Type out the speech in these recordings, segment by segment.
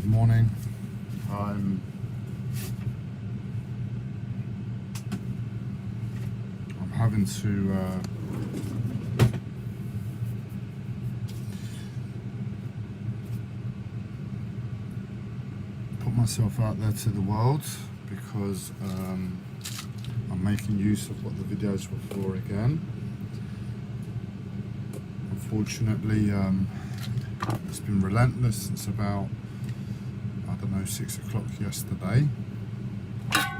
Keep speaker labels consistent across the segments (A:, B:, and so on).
A: Good morning. I'm having to put myself out there to the world because I'm making use of what the videos were for again. Unfortunately, it's been relentless since about, I don't know, 6 o'clock yesterday. And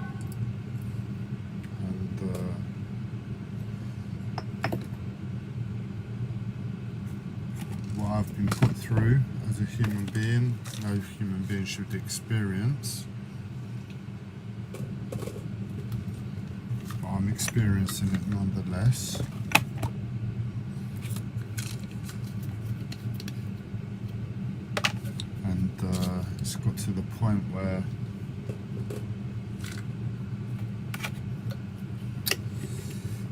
A: what I've been put through as a human being, no human being should experience. But I'm experiencing it nonetheless. And it's got to the point where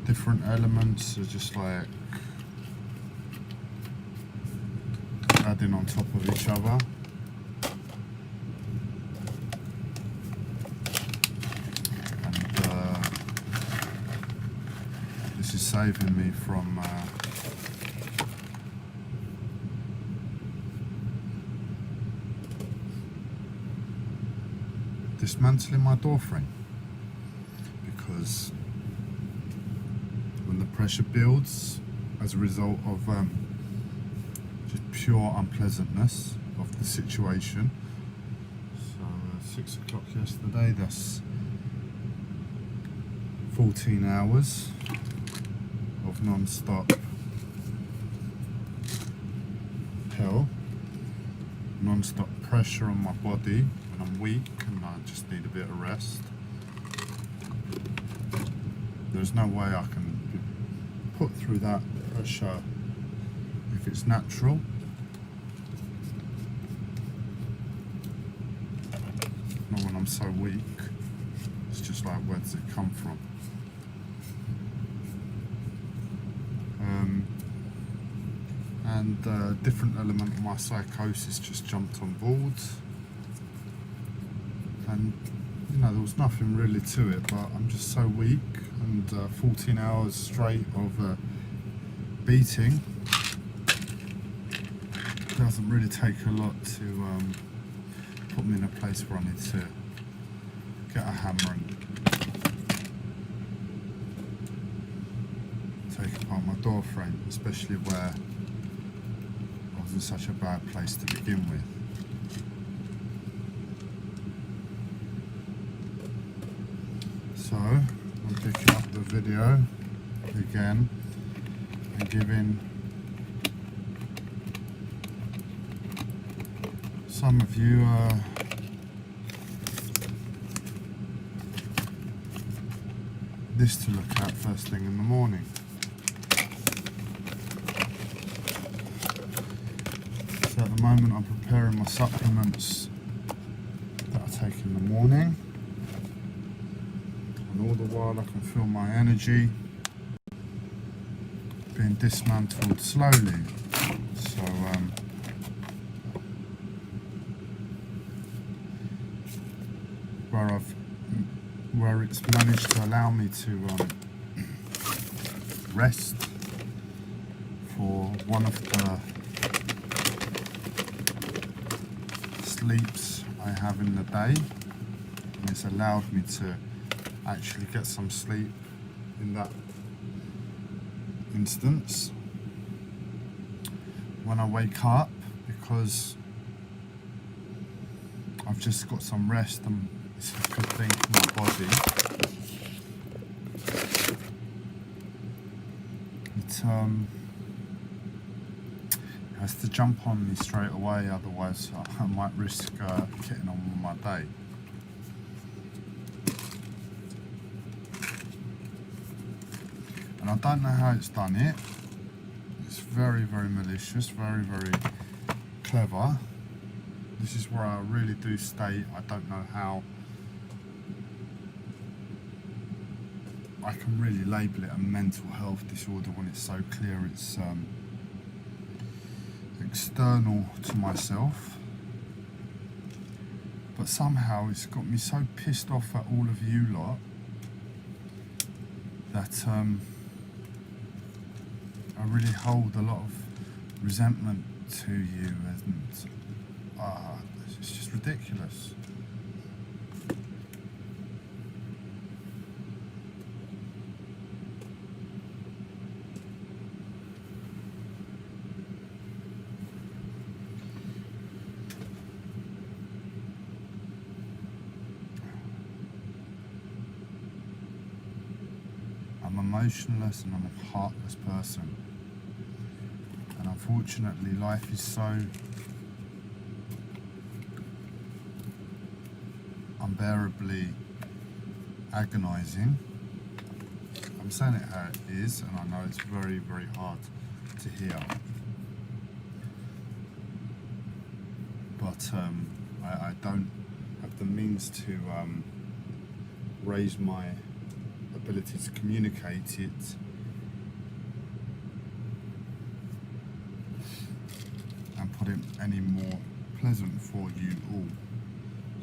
A: different elements are just like adding on top of each other. And this is saving me from dismantling my door frame, because when the pressure builds as a result of just pure unpleasantness of the situation. So 6 o'clock yesterday, that's 14 hours of non-stop hell, non-stop pressure on my body when I'm weak and I just need a bit of rest. There's no way I can put through that pressure if it's natural. Not when I'm so weak. It's just like, where does it come from? And a different element of my psychosis just jumped on board. And you know, there was nothing really to it, but I'm just so weak, and 14 hours straight of beating doesn't really take a lot to put me in a place where I need to get a hammer and take apart my door frame, especially where I was in such a bad place to begin with. So I'm picking up the video again and giving some of you this to look at first thing in the morning. So at the moment I'm preparing my supplements that I take in the morning. And all the while I can feel my energy being dismantled slowly. So where it's managed to allow me to rest for one of the sleeps I have in the day, and it's allowed me to actually get some sleep in that instance when I wake up, because I've just got some rest and it's a good thing for my body. It has to jump on me straight away, otherwise I might risk getting on with my day. And I don't know how it's done it. It's very, very malicious, very, very clever. This is where I really do state I don't know how I can really label it a mental health disorder when it's so clear it's external to myself. But somehow it's got me so pissed off at all of you lot that I really hold a lot of resentment to you, and it's just ridiculous. I'm emotionless and I'm a heartless person, and unfortunately life is so unbearably agonizing. I'm saying it how it is, and I know it's very, very hard to hear, but I don't have the means to raise my ability to communicate it and put it any more pleasant for you all.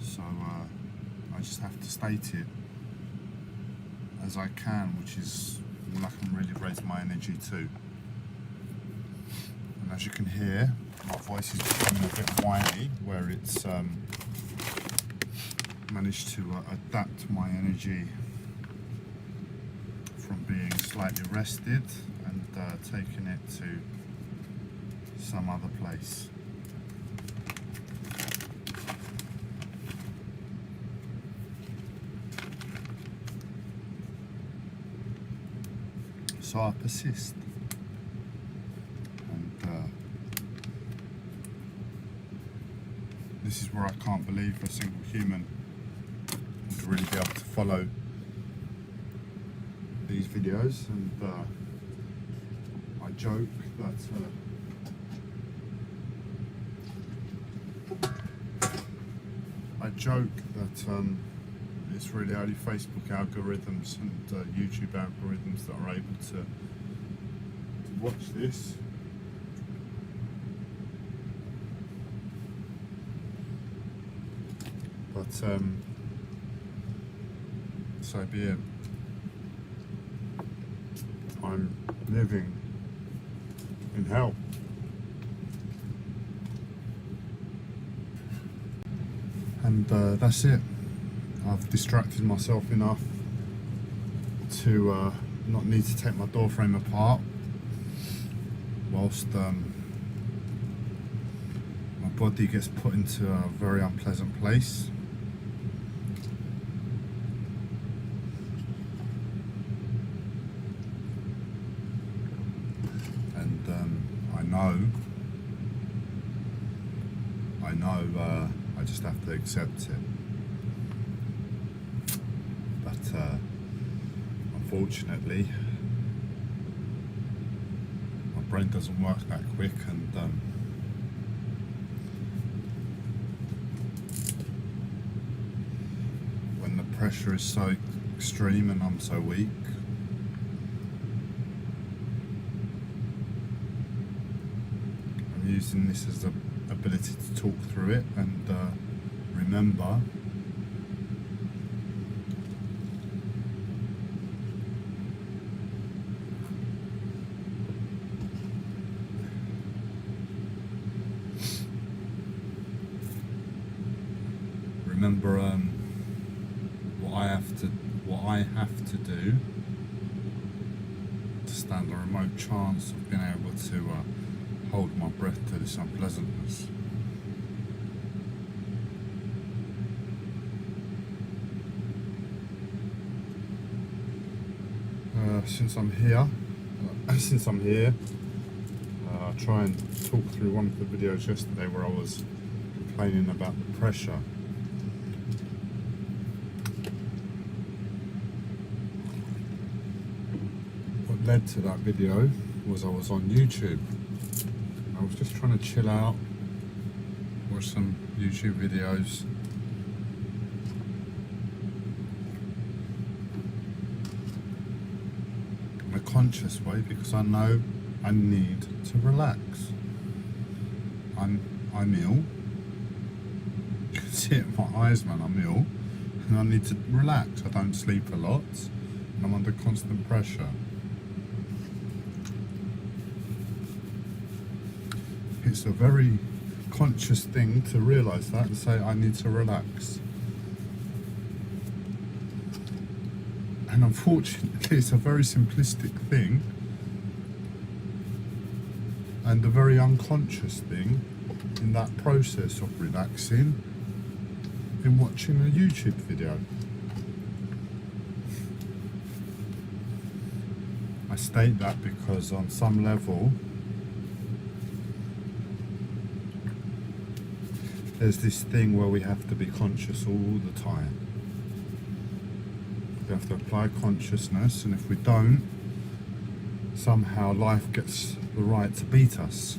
A: So I just have to state it as I can, which is all I can really raise my energy to. And as you can hear, my voice is becoming a bit whiny, where it's managed to adapt my energy from being slightly rested and taking it to some other place. So I persist, and this is where I can't believe a single human would really be able to follow these videos, and I joke that it's really only Facebook algorithms and YouTube algorithms that are able to watch this. But so be it. I'm living in hell. And that's it. I've distracted myself enough to not need to take my door frame apart whilst my body gets put into a very unpleasant place. I know I just have to accept it, but unfortunately my brain doesn't work that quick, and when the pressure is so extreme and I'm so weak, using this as the ability to talk through it and remember what I have to do to stand a remote chance of being able to hold my breath to this unpleasantness. Since I'm here, I try and talk through one of the videos yesterday where I was complaining about the pressure. What led to that video was I was on YouTube. I was just trying to chill out, watch some YouTube videos, in a conscious way, because I know I need to relax. I'm ill it, my eyes, man, I'm ill. And I need to relax. I don't sleep a lot. And I'm under constant pressure. It's a very conscious thing to realise that and say, I need to relax. And unfortunately, it's a very simplistic thing and a very unconscious thing in that process of relaxing in watching a YouTube video. I state that because on some level there's this thing where we have to be conscious all the time. We have to apply consciousness, and if we don't, somehow life gets the right to beat us.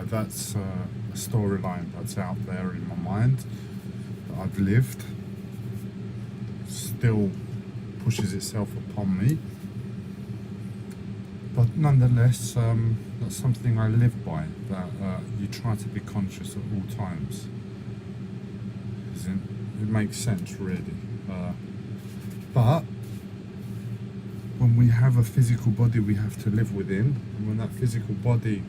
A: That's a storyline that's out there in my mind that I've lived, still pushes itself upon me, but nonetheless that's something I live by, that you try to be conscious at all times. It makes sense, really. But when we have a physical body we have to live within, and when that physical body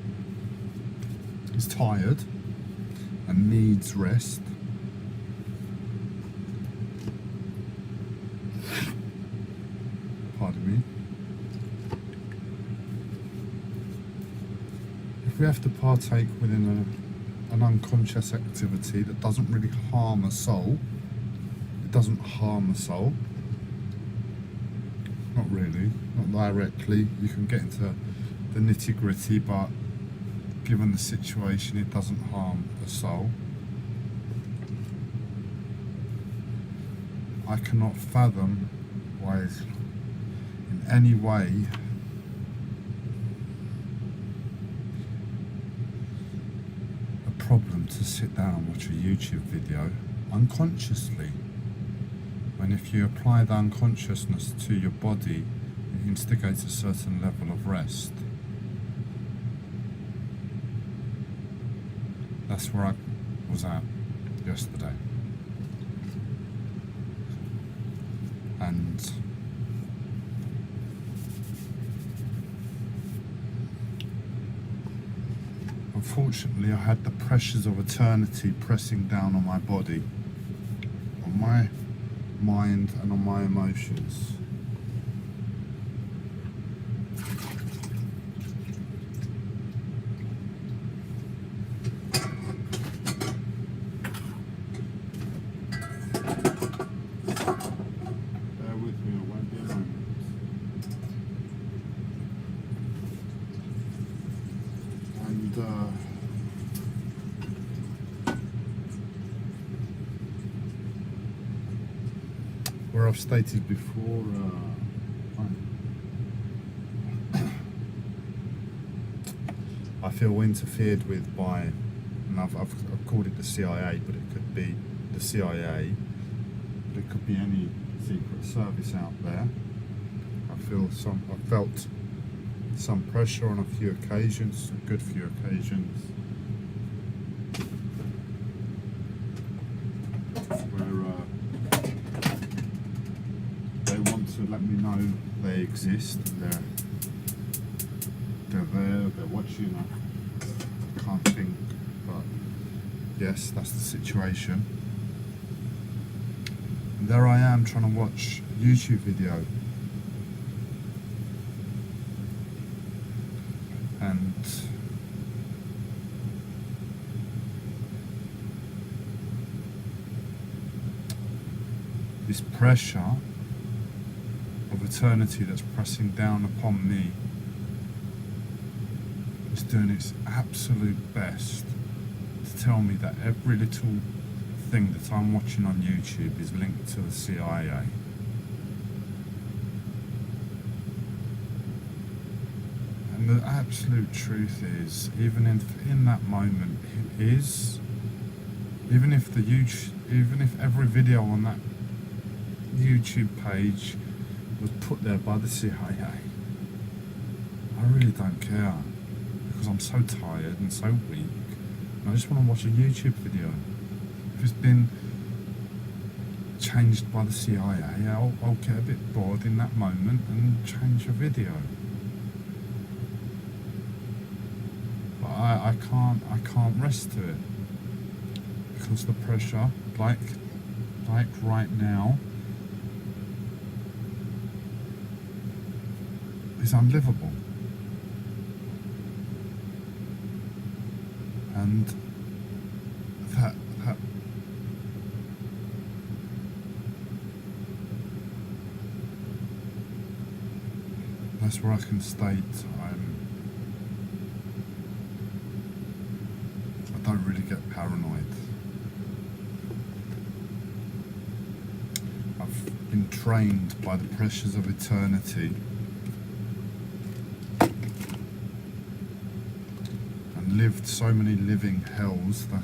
A: is tired and needs rest, pardon me, if we have to partake within an unconscious activity that doesn't really harm a soul, it doesn't harm the soul, not really, not directly. You can get into the nitty-gritty, but given the situation, it doesn't harm the soul. I cannot fathom why in any way a problem to sit down and watch a YouTube video unconsciously, when if you apply the unconsciousness to your body, it instigates a certain level of rest. That's where I was at yesterday. And unfortunately I had the pressures of eternity pressing down on my body, on my mind and on my emotions. Where I've stated before, I feel interfered with by, and I've called it the CIA, but it could be the CIA, but it could be any secret service out there. I felt some pressure on a few occasions, a good few occasions, where they want to let me know they exist, they're there, they're watching. I can't think, but yes, that's the situation. And there I am trying to watch a YouTube video, and this pressure of eternity that's pressing down upon me is doing its absolute best to tell me that every little thing that I'm watching on YouTube is linked to the CIA. And the absolute truth is, even in that moment, it is. Even if every video on that YouTube page was put there by the CIA, I really don't care, because I'm so tired and so weak I just want to watch a YouTube video. If it's been changed by the CIA, I'll get a bit bored in that moment and change a video. But I can't rest to it because the pressure, like right now, is unlivable. And that's where I can state I don't really get paranoid. I've been trained by the pressures of eternity and lived so many living hells that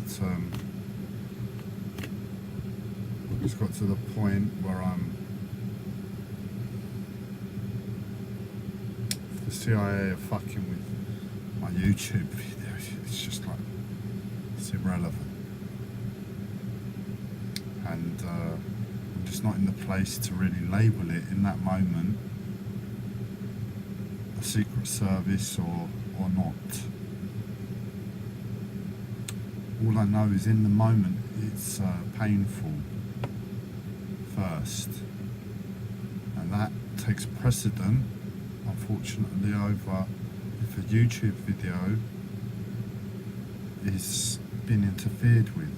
A: it's got to the point where the CIA are fucking with my YouTube videos. It's just like, it's irrelevant. And I'm just not in the place to really label it in that moment a secret service or not. All I know is in the moment it's painful first, and that takes precedent, unfortunately, over if a YouTube video is being interfered with.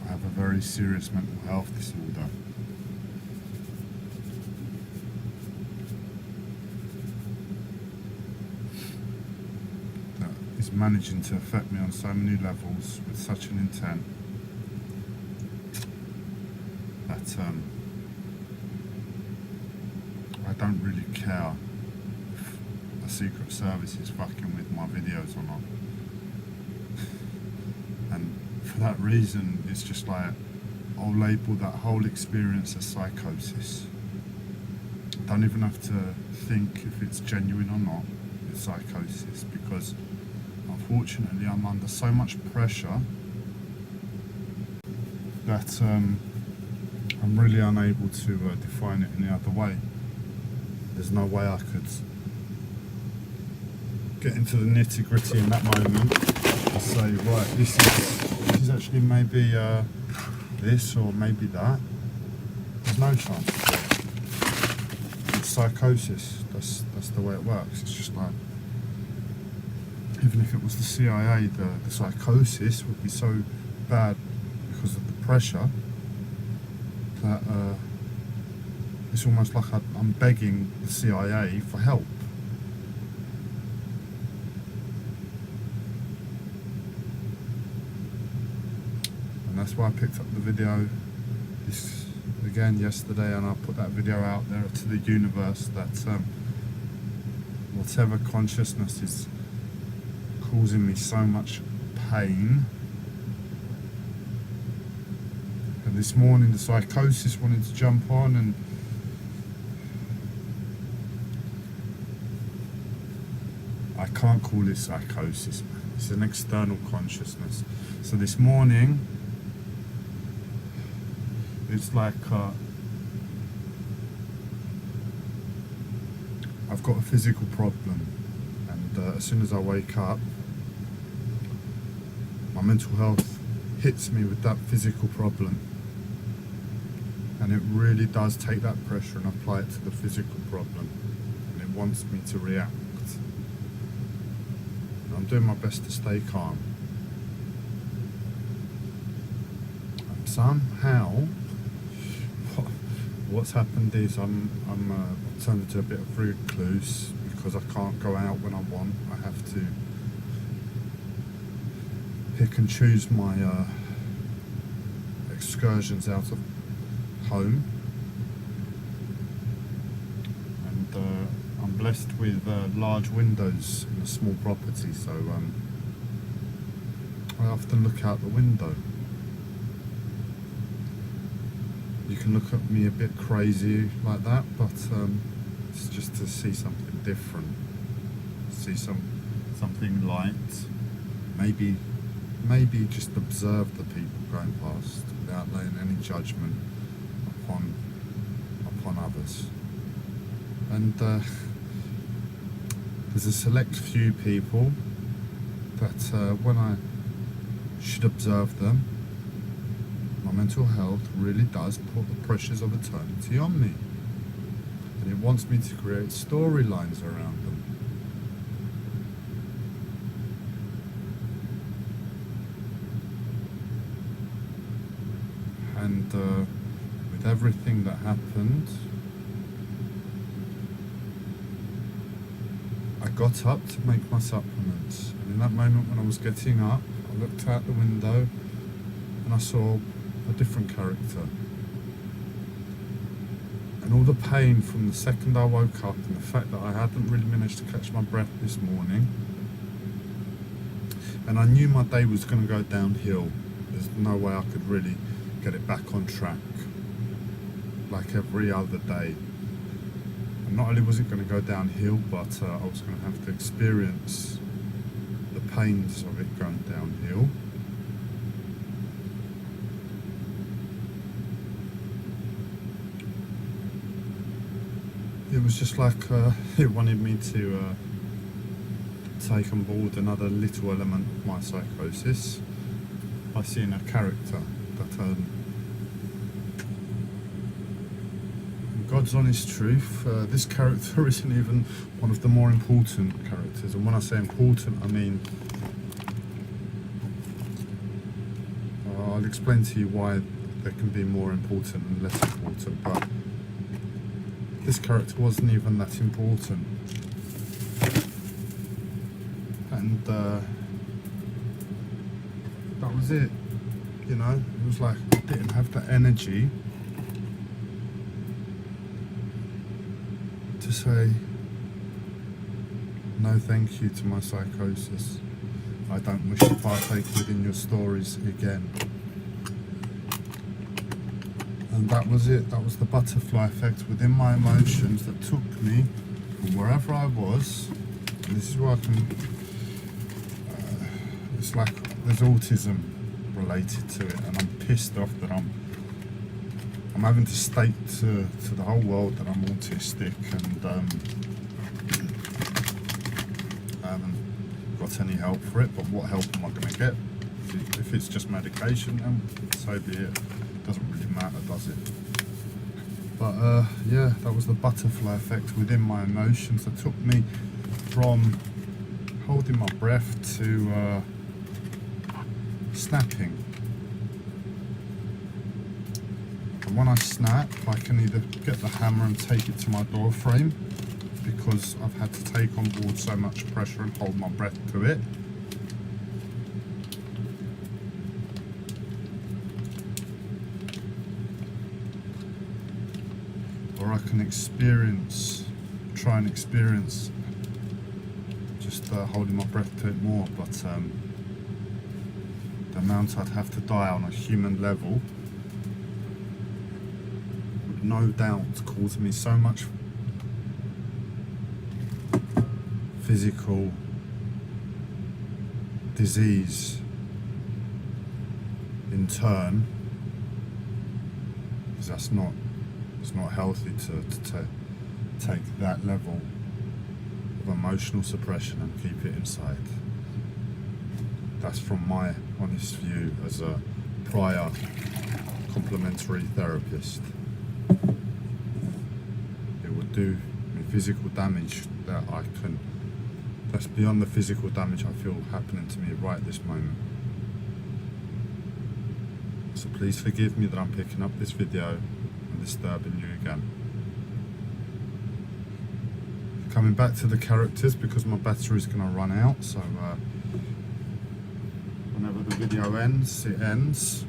A: I have a very serious mental health disorder. That is managing to affect me on so many levels with such an intent that I don't really care if a secret service is fucking with my videos or not. And for that reason, it's just like, I'll label that whole experience as psychosis. I don't even have to think if it's genuine or not, it's psychosis, because unfortunately I'm under so much pressure that I'm really unable to define it any other way. There's no way I could get into the nitty-gritty in that moment and say, right, this is actually maybe this or maybe that. There's no chance. It's psychosis. That's the way it works. It's just like, even if it was the CIA, the psychosis would be so bad because of the pressure that it's almost like I'm begging the CIA for help. And that's why I picked up the video again yesterday, and I put that video out there to the universe that whatever consciousness is causing me so much pain. And this morning the psychosis wanted to jump on, and I can't call it psychosis, man. It's an external consciousness. So this morning it's like I've got a physical problem, and as soon as I wake up, my mental health hits me with that physical problem, and it really does take that pressure and apply it to the physical problem, and it wants me to react. And I'm doing my best to stay calm, and somehow what's happened is I'm turned into a bit of recluse because I can't go out when I want. I have to pick and choose my excursions out of home, and I'm blessed with large windows in a small property, so I often look out the window. You can look at me a bit crazy like that, but It's just to see something different, see something light. Maybe just observe the people going past without laying any judgment upon others. And there's a select few people that when I should observe them, my mental health really does put the pressures of eternity on me, and it wants me to create storylines around them. And with everything that happened, I got up to make my supplements, and in that moment when I was getting up, I looked out the window and I saw a different character. And all the pain from the second I woke up and the fact that I hadn't really managed to catch my breath this morning, and I knew my day was going to go downhill. There's no way I could really get it back on track like every other day. And not only was it going to go downhill, but I was going to have to experience the pains of it going downhill. It was just like it wanted me to take on board another little element of my psychosis by seeing a character that God's honest truth, this character isn't even one of the more important characters. And when I say important, I mean I'll explain to you why they can be more important and less important, but this character wasn't even that important. And that was it, you know. It was like I didn't have the energy to say no thank you to my psychosis. I don't wish to partake within your stories again. And that was it. That was the butterfly effect within my emotions that took me from wherever I was. And this is where I can it's like there's autism related to it, and I'm pissed off that I'm having to state to the whole world that I'm autistic, and I haven't got any help for it. But what help am I going to get? If it's just medication, then so be it. Doesn't really matter, does it? But yeah, that was the butterfly effect within my emotions that took me from holding my breath to snapping. And when I snap, I can either get the hammer and take it to my door frame, because I've had to take on board so much pressure and hold my breath to it. Or I can try and experience just holding my breath to it more, but the amount I'd have to die on a human level would no doubt cause me so much physical disease in turn, because it's not healthy to take that level of emotional suppression and keep it inside. That's from my honest view as a prior complementary therapist. It would do me physical damage that's beyond the physical damage I feel happening to me right this moment. So please forgive me that I'm picking up this video and disturbing you again. Coming back to the characters, because my battery is going to run out, so whenever the video ends, it ends.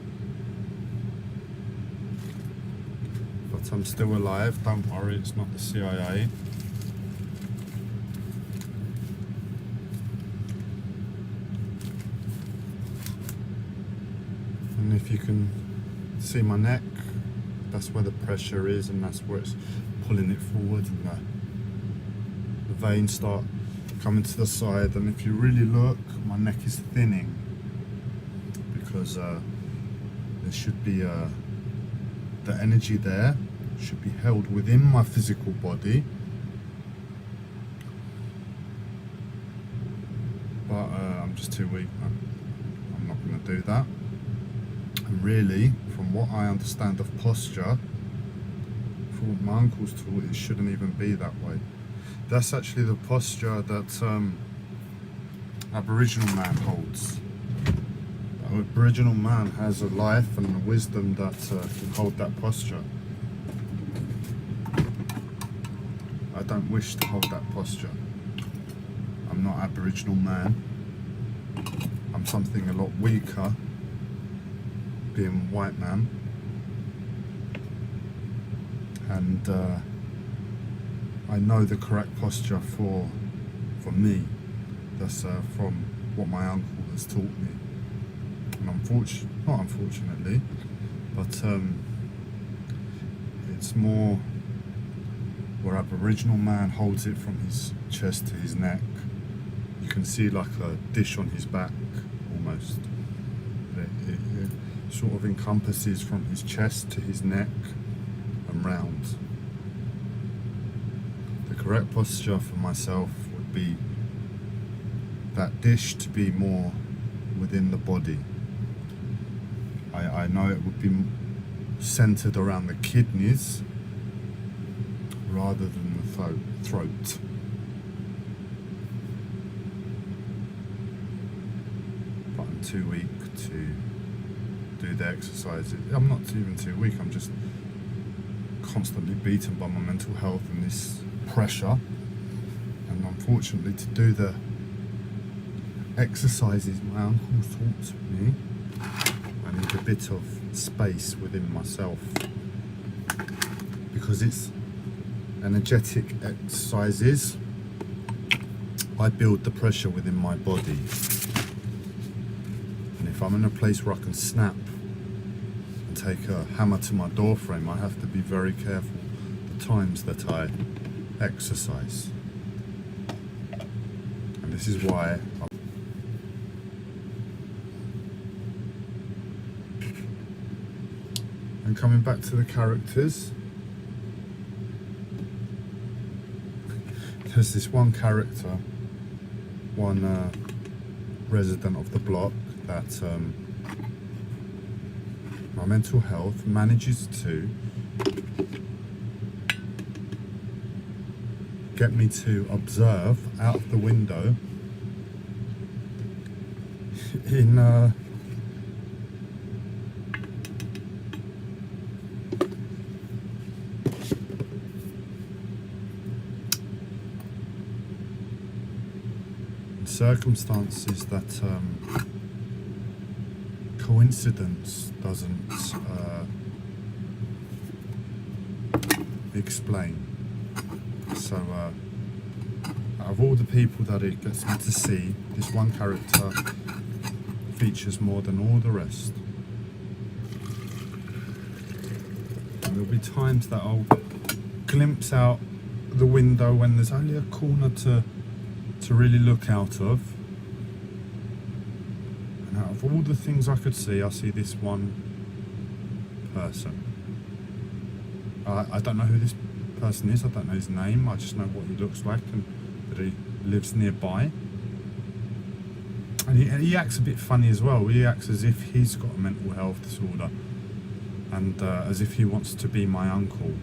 A: But I'm still alive, don't worry, it's not the CIA. And if you can see my neck, that's where the pressure is, and that's where it's pulling it forward, and veins start coming to the side, and if you really look, my neck is thinning because there should be the energy there should be held within my physical body, but I'm just too weak, man. I'm not going to do that. And really, from what I understand of posture, for what my uncle's taught, it shouldn't even be that way. That's actually the posture that Aboriginal man holds. The Aboriginal man has a life and a wisdom that can hold that posture. I don't wish to hold that posture. I'm not Aboriginal man. I'm something a lot weaker, being white man. And I know the correct posture for me. That's from what my uncle has taught me. And not unfortunately, but it's more where Aboriginal man holds it from his chest to his neck. You can see like a dish on his back almost. It sort of encompasses from his chest to his neck and round. The correct posture for myself would be that dish to be more within the body. I know it would be centered around the kidneys rather than the throat. But I'm too weak to do the exercises. I'm not even too weak, I'm just constantly beaten by my mental health and this pressure. And unfortunately, to do the exercises my uncle taught me, I need a bit of space within myself, because it's energetic exercises. I build the pressure within my body, and if I'm in a place where I can snap and take a hammer to my door frame, I have to be very careful the times that I exercise. And this is why and coming back to the characters, there's this one character, one resident of the block that my mental health manages to get me to observe out of the window in circumstances that coincidence doesn't explain. So out of all the people that it gets me to see, this one character features more than all the rest. And there'll be times that I'll glimpse out the window when there's only a corner to really look out of, and out of all the things I could see, I see this one person. I don't know who this person is, I don't know his name, I just know what he looks like and that he lives nearby. And he acts a bit funny as well. He acts as if he's got a mental health disorder, and as if he wants to be my uncle.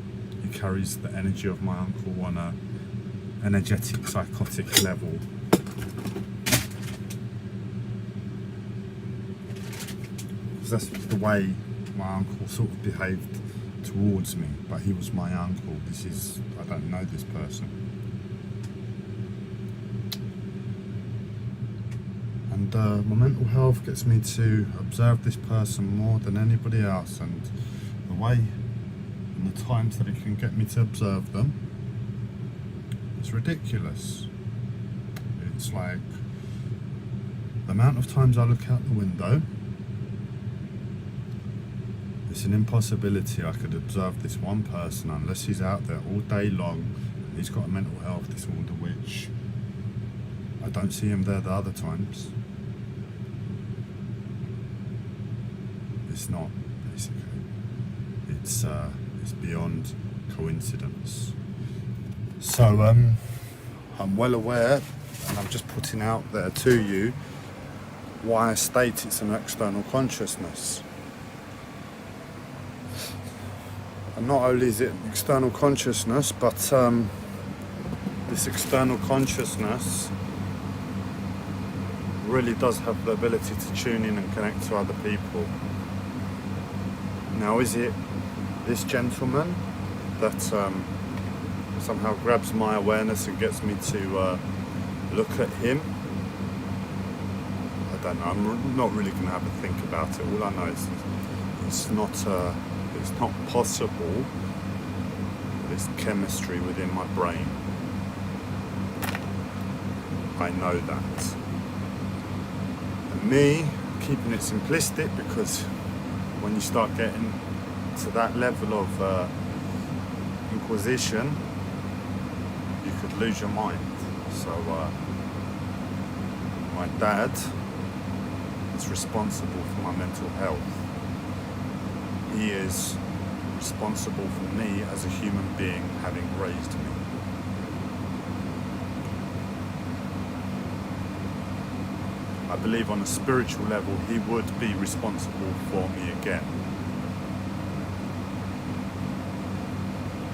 A: He carries the energy of my uncle on a energetic, psychotic level. Because that's the way my uncle sort of behaved towards me, but he was my uncle. I don't know this person. And my mental health gets me to observe this person more than anybody else, and the way and the times that it can get me to observe them, it's ridiculous. It's like the amount of times I look out the window, it's an impossibility I could observe this one person unless he's out there all day long and he's got a mental health disorder, which I don't see him there the other times. It's not, basically. It's beyond coincidence. So I'm well aware, and I'm just putting out there to you why I state it's an external consciousness. And not only is it an external consciousness, but this external consciousness really does have the ability to tune in and connect to other people. Now, is it this gentleman that somehow grabs my awareness and gets me to look at him? I don't know. I'm not really going to have a think about it. All I know is it's not possible. There's chemistry within my brain. I know that. And me, keeping it simplistic, because when you start getting to that level of inquisition, you could lose your mind. So my dad is responsible for my mental health. He is responsible for me as a human being, having raised me. I believe on a spiritual level he would be responsible for me again.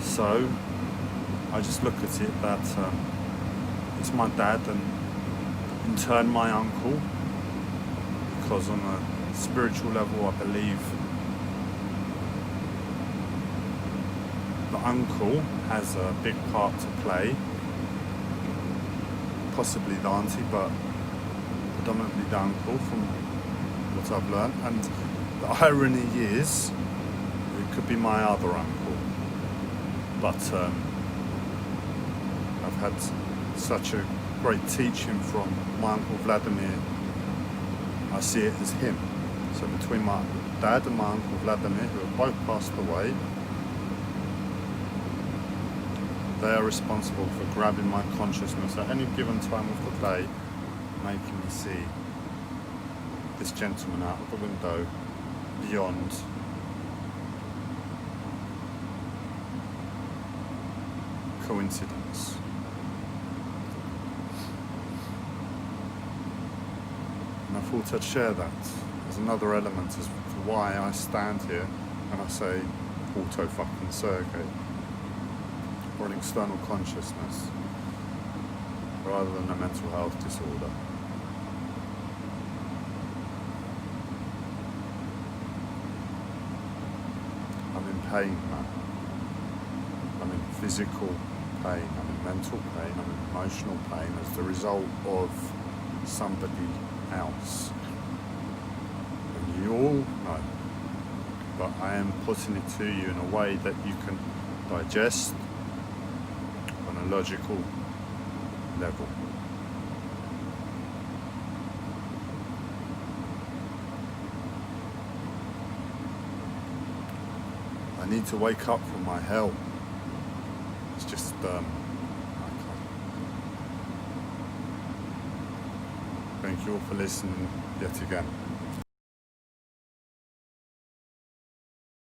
A: So I just look at it that it's my dad and in turn my uncle, because on a spiritual level I believe the uncle has a big part to play, possibly the auntie, but predominantly the uncle from what I've learned. And the irony is it could be my other uncle, but I've had such a great teaching from my uncle Vladimir, I see it as him. So between my dad and my uncle Vladimir, who have both passed away, they are responsible for grabbing my consciousness at any given time of the day, making me see this gentleman out of the window beyond coincidence. And I thought I'd share that as another element as to why I stand here and I say auto-fucking-surrogate, or an external consciousness, rather than a mental health disorder. I'm in pain, man. I'm in physical pain, I'm in mental pain, I'm in emotional pain as the result of somebody else. And you all know, but I am putting it to you in a way that you can digest on a logical level. I need to wake up from my hell. It's just I can't. Thank you all for listening yet again.